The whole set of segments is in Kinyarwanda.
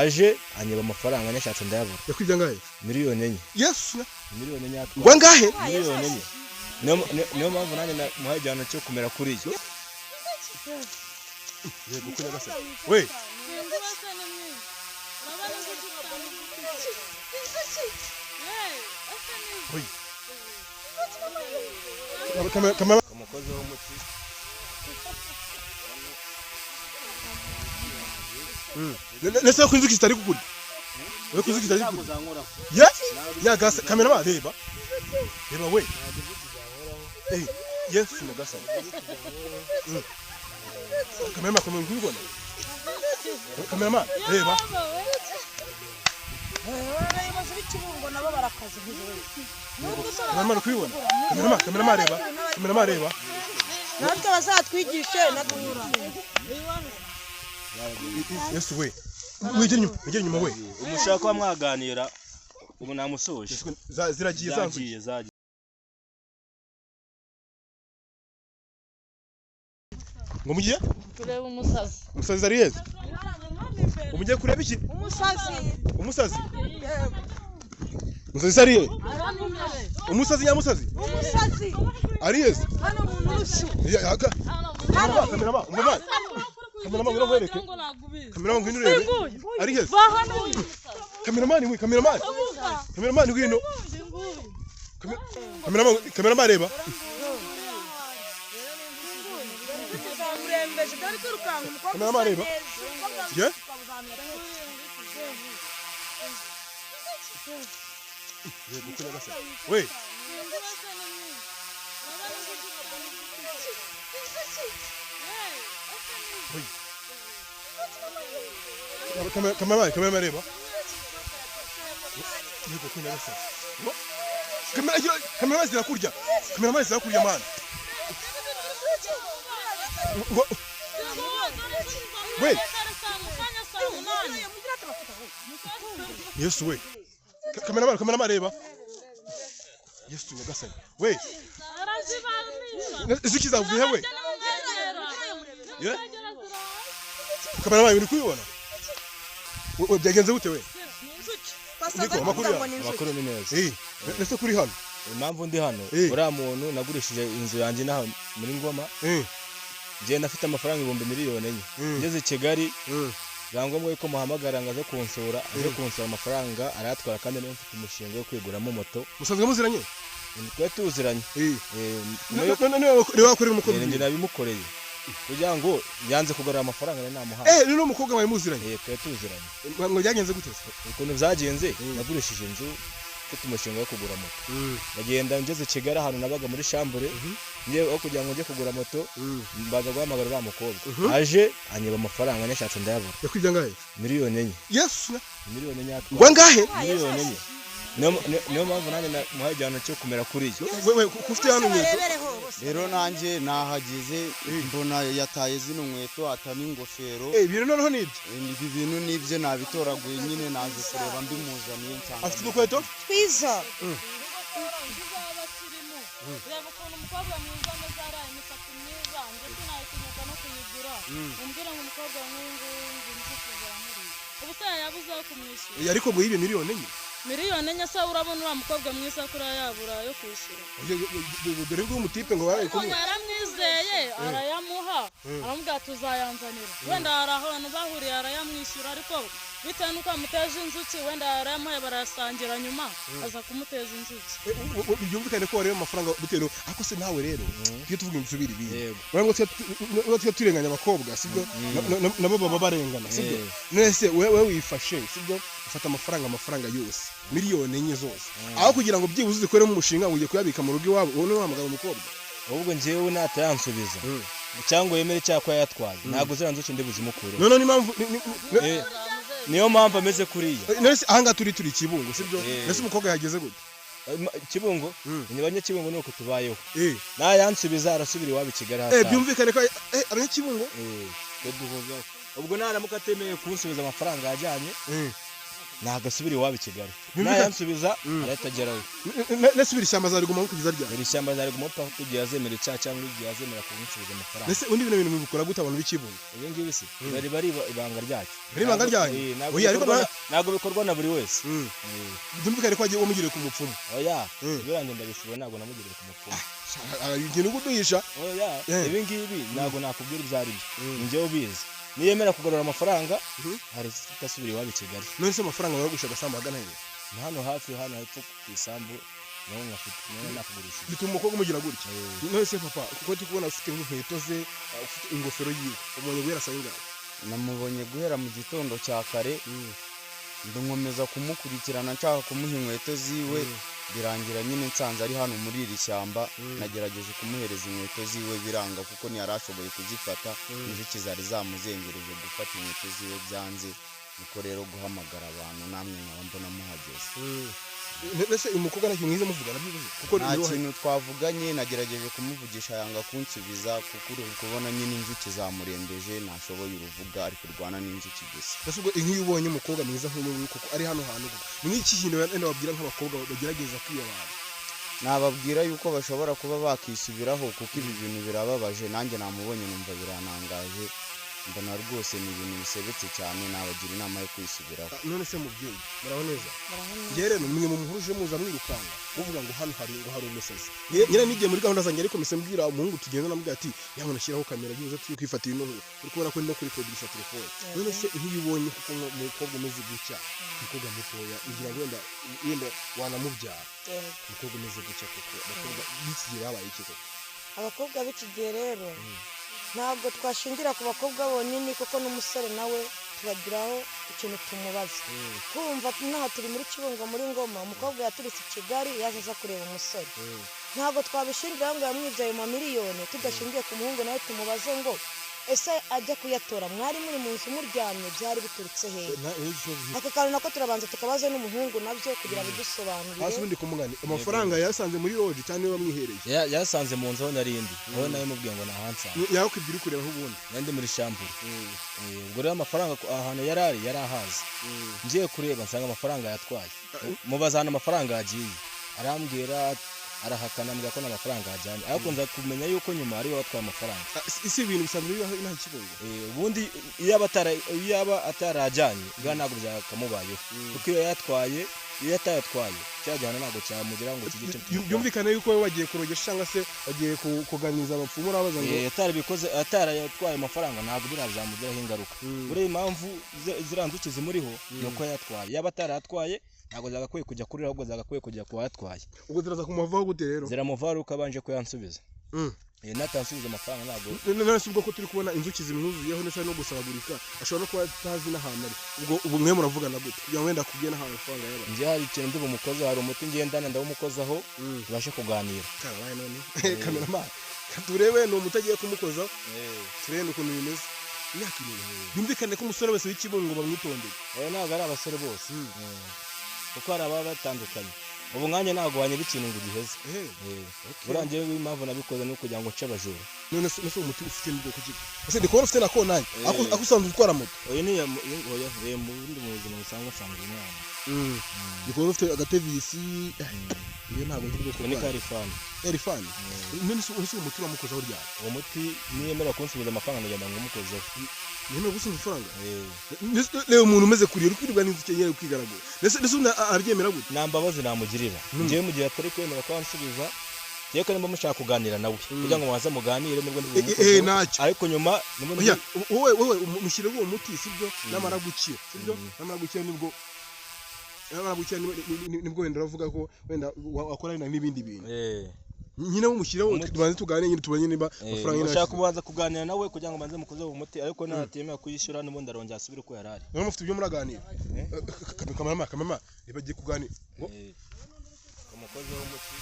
aje anyeba amafaranga nyashatse ndayabura. Yakwibye angahe? Miliyoni enye. Yes. Miliyoni enye. Ngo angahe? Miliyoni enye. Niyo mpamvu nanjye muhajyana cyo kumera kuri iyo. Yego kuri gasa. We. Kamera umukozi wo muti. Nese kunzuki zitari kukuri. We kunzuki zitari kukuri. Ya? Ya gasa kamera ba reba. Reba we. Yes no gasa. Kamera ma komwe ngubona. Kamera ma reba. Nabo barakaza kamera ma reba. Kamera ma reba. natwe bazatwigishe naduhura Yes we. Wigere nyuma we. Umushaka wa mwaganira ubu namusoje. Ziragiye zanzuye. Ngo mugiye? tureba umusazi. Umusazi ari yeze. Umugiye kureba iki? Umusazi. Umusazi ari yeze. Umusazi nyamusazi. Umusazi. Ari yeze. Hano mu nusu. Kamera ba. Kameraman ngiro wereke. Kameraman ngino rebe. Ari yeze. Kameraman ngino. Kameraman reba. Kameraman reba. Ye? Yego kuri gasa. We. Kameraman reba. Yego kuri gasa. Kameraman zirakurya. Kameraman zirakurya man. We. Yes we. Kameraman reba. Yes we gasa. We. Izuki zavuye we. Ye? Kameraman uri kuyibona? We byagenze gute we? Niko makuru ni neza. Nese kuri hano. Impamvu ndi hano uriya muntu nagurishije inzu yanjye naho muri Ngoma. Je ndafite amafaranga 1,000,000 enye. Ngeze Kigali rangombwa yuko muhamagara ngaze kunsura, aje kunsura amafaranga arayatwara kandi niyo mfite umushinga wo kwiguramo moto. Musanzwe muziranye? Twe tuziranye. Niwe wakorera umukozi. Nje nabimukoreye. Kugira ngo yanze kugarura amafaranga na namuha. Ni no mukobwa wawe muziranye? Twe tuziranye. Ngo byagenze gute? Ukuntu byagenze nagurishije inzu mfite umushinga wo kugura moto. Bagenda ngeze Kigali ahantu nabaga muri Shambure. Ngiye aho kugira ngo nje kugura moto mbaza guhamagara uriya mukobwa. Aje anyeba amafaranga nyashatse ndayabura. Yakwibye angahe? Miliyoni enye. Yes. Miliyoni enye. Ngo angahe? Miliyoni enye. Niyo mpamvu nanjye muhajyana cyo kumera kuri iyo. We kufite hano nkweto. Rero nanjye nahagize mbona yataye zino nkweto atani ingofero. Biro noneho nibyo. Ibi bintu nibyo nabitoraguye nyine naje kureba mbimuzaniye nsanga. Afite udukweto? Twiza. Reba ukuntu umukobwa mwiza ameze araye imisatsi myiza ndetse nayikinyuka no kuyigura umbwira ngo umukobwa nk'uyu nzikuza muri ubu se yabuze aho kumwishyura ariko ngo yibe miliyoni enye. Miliyoni enye se urabona uriya mukobwa mwiza kuri yabura yo kwishyura dore ngo umutipe ngo baraye kumwe yaramwizeye arayamuha aramubwira tuzayanzanira wenda hari ahantu bahuriye arayamwishyura ariko bitewe nuko amuteje inzuki wenda arayamuhaye barasangira nyuma aza kumuteza inzuki byumvikane ko wareba amafaranga bitewe ariko se nawe rero iyo tuvuga insubiri biye urabwo twe turenganya abakobwa sibyo nabo baba barengana sibyo nese wewe wifashe sibyo ufata amafaranga yose miliyoni enye zose aho kugira ngo byibuze uzikore mu mushinga ngo ugiye kuyabika mu rugo iwabo wowe wamagara umukobwa ahubwo njewe natayansubiza cyangwa yemere cyakwa yatwaye ntago ziranzuki ndibuzimukure none impamvu niyo mpamvu ameze kuriya nese ahanga turi Kibungo sibyo nese umukobwa yageze gute Kibungo nibanye Kibungo nuko tubayeho nayansubiza arasubira iwabo Kigali hata byumvikane ko abanye Kibungo ubwo naramuka atemeye kunsubiza amafaranga yajyanye nagasubira iwabo i Kigali nayansubiza aratageraho nasubira ishyamba zariguma kugeza ryari iri shyamba zariguma paka kugira azemera icyaha cyangwa igihe azemera kunsubiza amafaranga nese undi bintu mubikora gute abantu b'ikibungo ibi ngibi se bari ibanga ryacu bari ibanga ryanyu oya ariko ntabwo bikorwa na buri wese byumvikane ko agiye umugire ku mupfumu oya birangiye ndabishobora ntabwo namugire ku mupfumu ikintu guduhisha oya ibi ngibi ntabwo nakubwira ibyo ari byo njyewe ubizi niyemera kugarura amafaranga hari itasubira iwabo i Kigali none se amafaranga baragusha agasambu hagana hehe ni hano hafi hano hepfo ku isambu naho nkafite naho nakugurisha bituma umukobwa umugira gutya none se papa kuko ndi kubona ufite inkweto ze ufite ingofero yiwe umuntu guhera saa yingahe namubonye guhera mu gitondo cya kare nkomeza kumukurikirana nshaka kumuha inkweto ziwe birangira nyine nsanze ari hano muri iri shyamba nagerageje kumuhereza inkweto ziwe biranga kuko ntiyari ashoboye kuzifata inzuki zari zamuzengereje gufata inkweto ziwe byanze niko rero guhamagara abantu namwe nkaba mbona muhageze nese umukobwa nacyo mwiza muvugana byibuze kuko nta kintu twavuganye nagerageje kumuvugisha yanga kunsubiza kuko uri kubona nyine inzuki zamurembeje ntashoboye uruvuga ari kurwana n'inzuki gusa nese ubwo nk'iyo ubonye umukobwa mwiza nk'uyu kuko ari hano hantu ni iki kintu wenda wabwira nk'abakobwa bagerageza kwiyabana nababwira yuko bashobora kuba bakisubiraho kuko ibi bintu birababaje nanjye namubonye numva biranangaje mbona rwose ni ibintu bisebetse cyane nabagira inama yo kwisubiraho none se mubyeyi muraho neza njye rero mwe mu muhuruje muza mwirukanga uvuga ngo hano hari umusazi nyine nigiye muri gahunda zanjye ariko mise mbwira umuhungu tugenda namubwira ati yabona shyiraho kamera byibuze tujye kwifatira ino nkuru uri kubona ko no kuri kodisha telefone none se nk'iyo ubonye kuko umukobwa umeze gutya umukobwa mutoya ngira ngo wenda wanamubyara umukobwa umeze gutya kuko abakobwa b'iki gihe babaye iki koko abakobwa b'iki gihe rero ntabwo twashingira ku bakobwa bonyine kuko n'umusore nawe turagiraho ikintu tumubaza kumva n'aha turi muri Kibungo muri Ngoma umukobwa yaturitse i Kigali yaje aza kureba umusore ntabwo twabishingira ngo yamwibye ayo mamiliyoni tudashingiye ku muhungu nawe tumubaze ngo ese ajya kuyatora mwari muri mu nzu muryamye byari biturutse hehe ako kantu nako turabanza tukabaza n'umuhungu nabyo kugira bidusobanurire hasi ubundi kumugani amafaranga yasanze muri lodge cyane wamwihereye yasanze mu nzu aho narindi aho nawe mubwiye ngo nahansanze yaho kwibwira kureba aho ubundi nandi muri shambure ubwo rero amafaranga ahantu yari ahazi ngiye kureba nsanga amafaranga yatwaye mubaza ahantu amafaranga yagiye arambwira arahakana mbwa ko n'amafaranga yajyanye ariko nza kumenya yuko nyuma ari we watwaye amafaranga isi ibintu bisanzwe bibaho inaha Kibungo ubundi iyaba atarajyanye bwa ntabwo byakamubayeho kuko iyo yatwaye iyo atayatwaye cyajyana ntabwo cyamugeraho ngo kigice byumvikane yuko we wagiye kurogesha cyangwa se wagiye kuganiriza abapfumu urabaza ngo atarabikoze atarayatwaye amafaranga ntabwo birabyamugiraho ingaruka buriya impamvu ziranzuki zimuriho ni uko yatwaye yaba atarayatwaye ntabwo zagakwiye kujya kuri ahubwo zagakwiye kujya ku watwaye ubwo ziraza kumuvaho gute rero ziramuvaho uko abanje kuyansubiza natansubiza amafaranga ntabwo none se ubwo ko turi kubona inzuki zimwuzuyeho ndetse no gusabagurika ashobora no kuba atazi n'ahantu ari ubwo mwe muravugana gute kugira ngo wenda akubwiye n'ahantu amafaranga yaba njye hari ikintu ndi bumukoze hari umuti ngendana ndawumukozaho tubashe kuganira karabaye none kameramani turebe ni umuti agiye kumukozaho turebe ukuntu bimeze imyaka ibiri byumvikane ko umusore wese w'Ikibungo bamwitondeye oya ntabwo ari abasore bose kuko hari ababa batandukanye ubu nkanjye ntabwo wanyira ikintu ngo giheze burangiye w'impamvu nabikoze no kugira ngo nce abajura none se umuti ufite n'ubwoko ki ese ndi kubona ufite na konanye ako usanzwe utwara moto oya ni oya mu bundi mu buzima busanzwe asanzwe inama ndi kubona ufite agatevisi iyo ntabwo ndi ubwoko ni karifani elifani none se umuti uramukozaho ryari uwo muti niyemera kunsubiza amafaranga ndagenda ngo umukozeho niyo gusubiza amafaranga rero umuntu umeze kuriye ukwirirwa n'inzuki nyine kwigaragura ndetse arabyemera gute nta mbabazi namugirira njyewe mu gihe atari kwemera ko ansubiza njyewe ko nimba mushaka kuganira nawe kugira ngo mubanze muganire nibwo ndi ntacyo ariko nyuma wowe mushyire uwo muti sibyo namara gukira sibyo namara gukira nibwo wenda uravuga ko wenda wakora n'ibindi bintu nyine mumushyiraho tubanze tuganire nyine tubanye niba amafaranga nyine ashaka kubanza kuganira nawe kugira ngo banze mukoze uwo muti ariko natemera kuyishyura n'ubundi arongera asubire uko yarari none mufite ibyo muraganira kamama bagiye kuganira umukozi w'umuti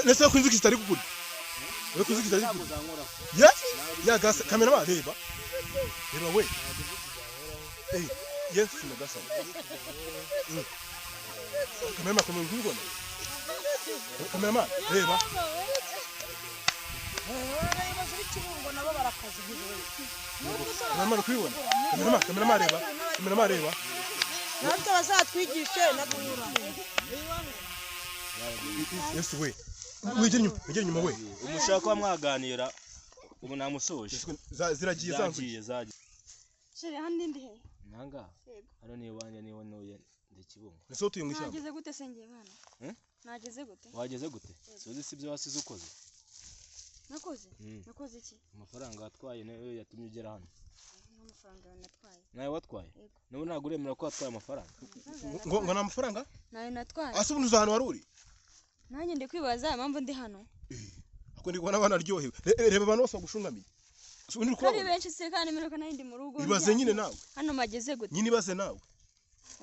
nese ko inzuki zitari kugura we ko inzuki zitari kugura ya gasa kamera reba we yes na gasa kamera ngubona kamera reba abayobozi b'ikibungo nabo barakaze nk'iwe Kamera kubibona kamera reba natwe bazatwigishe naduhura Yesu we wigere nyuma we umushaka mwaganira ubu namusoje ziragiye zagiye Sheri handi ndi he? nanga hano ni wanje ni wonoye ndikibungo Nese utuye mu ishyamba Nageze gute sengeye bana? Nageze gute? wageze gute suzi sibyo wasize ukoze Nakoze? Nakoze iki? amafaranga watwaye nayo yatumye ugera hano N'amafaranga natwaye. nayo watwaye nabo naguremera ko watwaye amafaranga ngo na amafaranga Nayo natwaye. asubundi uzahano waruri Nanjye ndi kwibaza impamvu ndi hano. ako ndi kubona abana aryohewe reba abantu bose bagushungamiye ubundi Kari benshi se kandi miruka nari ndi mu rugo. ibaze nyine nawe Hano mageze gute? nyine ibaze nawe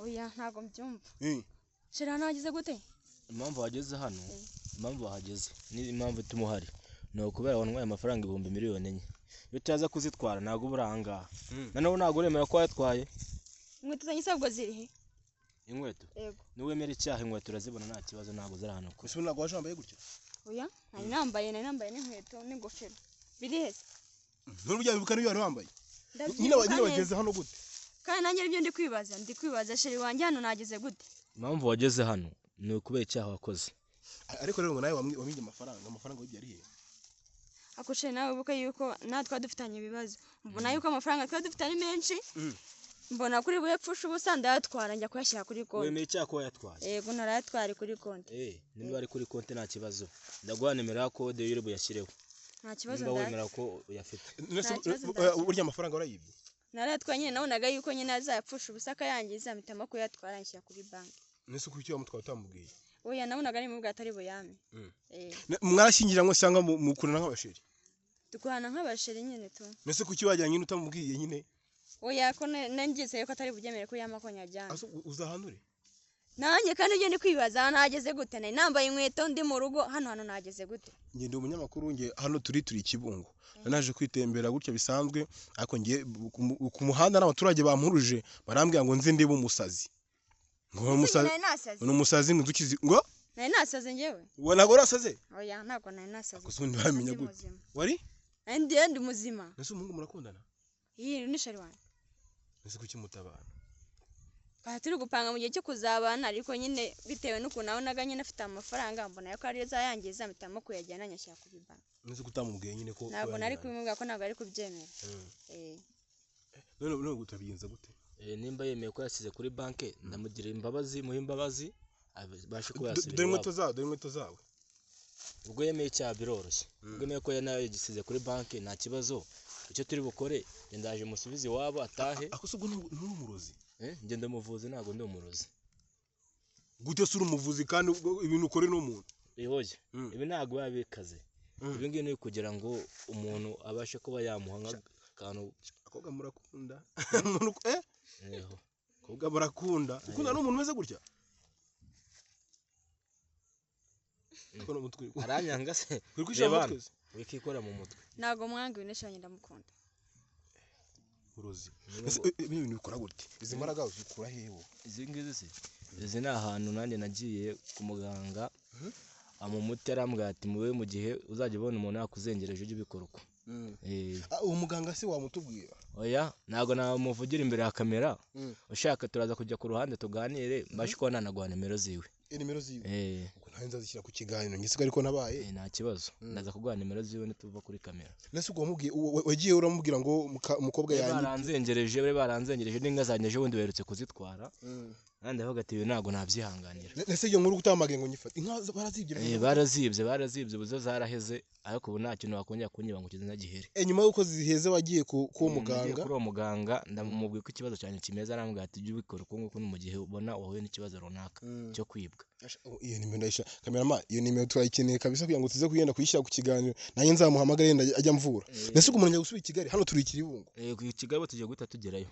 Oya ntago mbyumva. Sheri hano wageze gute? impamvu wageze hano impamvu wahageze ni impamvu tumuhari no kubera wanwaye amafaranga 1 miliyoni enye iyo utaza kuzitwara nago buranga nanaho naguremera ko yatwaye Inkweto zanjye sabwo ziri he? inkweto Yego. niwemera icyaha inkweto urazibona nta kibazo nago zari hano ko ese ntabwo wajambaye gutya Oya nari nambaye n'inkweto n'ingofero. Biri he? n'urujya bibuka niyo wari wambaye nyine wageze hano gute Kandi nanjye ibyo ndi kwibaza sheri wanjye hano nageze gute? impamvu wageze hano ni ukubera icyaha wakoze ariko rero ngo nawe wamwibye amafaranga yari he Ako sheri nawe ubuka yuko natwe dufitanye ibibazo. Mbona yuko amafaranga twa dufitanye menshi. Mbona kuri buye pfusha ubusa ndayatwara njya kuyashyira kuri konti. wemeye icyaha ko yatwaye Yego narayatwara kuri konti. niba ari kuri konti nta kibazo ndaguha nimero ya kode y'uri buyashyireho Nta kibazo niba wemera ko uyafite urya amafaranga urayibye narayatwaye nyine nabonaga yuko nyine azayapfusha ubusa akayangiza mpitamo kuyatwara nshyira kuri banki. nese kuki wamutwara utamubwiye Oya nabonaga ari mu bwa atari buyame. mwarashyingiranywe cyangwa mukurana nk'abasheri Dukurana nk'abasheri nyine tu. nese kuki wajyanye nyine utamubwiye nyine Oya ko nangize yuko atari bugemere ko yama ko nyajyana. uzahanure Nanjye kandi ibyo ndi kwibaza nageze gute nari nambaye inkweto ndi mu rugo hano nageze gute? Nge ndi umunyamakuru nge hano turi ikibungo naje kwitembera gutya bisanzwe ariko nge ku muhanda n'abaturage bampuruje barambwira ngo nzi ndi bumusazi ngo umusazi ngo dukizi ngo nari nasaze ngewe wanago rasaze oya ntago nari nasaze kusundi bamenya gute wari ndi muzima nese umungu murakundana iyi ni shari wanjye nese kuki mutabana turi gupanga mu gihe cyo kuzabana ariko nyine bitewe n'ukuntu nabonaga nyine afite amafaranga mbona yuko ariyo zayangiza mpitamo kuyajyana nyashyira kuri banki nese kutamubwiye nyine ko ntabwo nari kubimubwira ko ntabwo ari kubyemera none gutabigenza gute nimba yemeye ko yasize kuri banki ndamugira imbabazi muhe imbabazi bashe ko yasubira dore inkweto zawe ubwo yemeye icyaha biroroshye ubwo yemeye ko yagisize kuri banki nta kibazo icyo turi bukore ndaje musubize iwabo atahe ako se ubwo ni umurozi njye ndamuvuzi ntabwo ndi umurozi gute se uri umuvuzi kandi ibintu ukore n'umuntu ihoye ibi ntabwo yabikaze ibi ngibi ni kugira ngo umuntu abashe kuba yamuha nk'akantu akobwa murakunda akobwa murakunda ukunda n'umuntu umeze gutya aranyanga se wikikora mu mutwe ntabwo mwanga ibintu cyane ndamukunda urozi ibintu bikora gute izi mbaraga uzikura heho izi ngizi se izi ni ahantu nanjye nagiye ku muganga amuti arambwira ati mube mu gihe uzajya ubona umuntu yakuzengereje ujye ubikora uko uwo muganga se wamutubwira oya ntabwo namuvugira imbere ya kamera ushaka turaza kujya ku ruhande tuganire mbashe kuba nanaguha nimero ziwe nimero ziwe ntawe nzazishyira ku kiganiro ngisiga ariko nabaye nta kibazo ndaza kuguha nimero ziwe nituva kuri kamera nese ubwo wamubwiye wagiye uramubwira ngo umukobwa yanjye baranzengereje n'inka zanjye ejo bundi baherutse kuzitwara kandi avuga ati ibi ntabwo nabyihanganira nese iyo nkuru utamagaye ngo nyifate inka barazibye barazibye ubu zo zaraheze ariko ubu nta kintu wakongera kunyiba ngo kizina gihere nyuma y'uko ziheze wagiye ku muganga kuri uwo muganga ndamubwiye ko ikibazo cyane kimeze arambwira ati ujye ubikora uko nguko mu gihe ubona wahuye n'ikibazo runaka cyo kwibwa iyo nimero ndayisha kamerama iyo nimero turayikeneye kabisa kugira ngo tuze kugenda kuyishyira ku kiganiro nanjye nzamuhamagara yenda ajya mvura nese umuntu ajya gusubira i Kigali hano turi i Kibungo i Kigali tugiye guhita tugerayo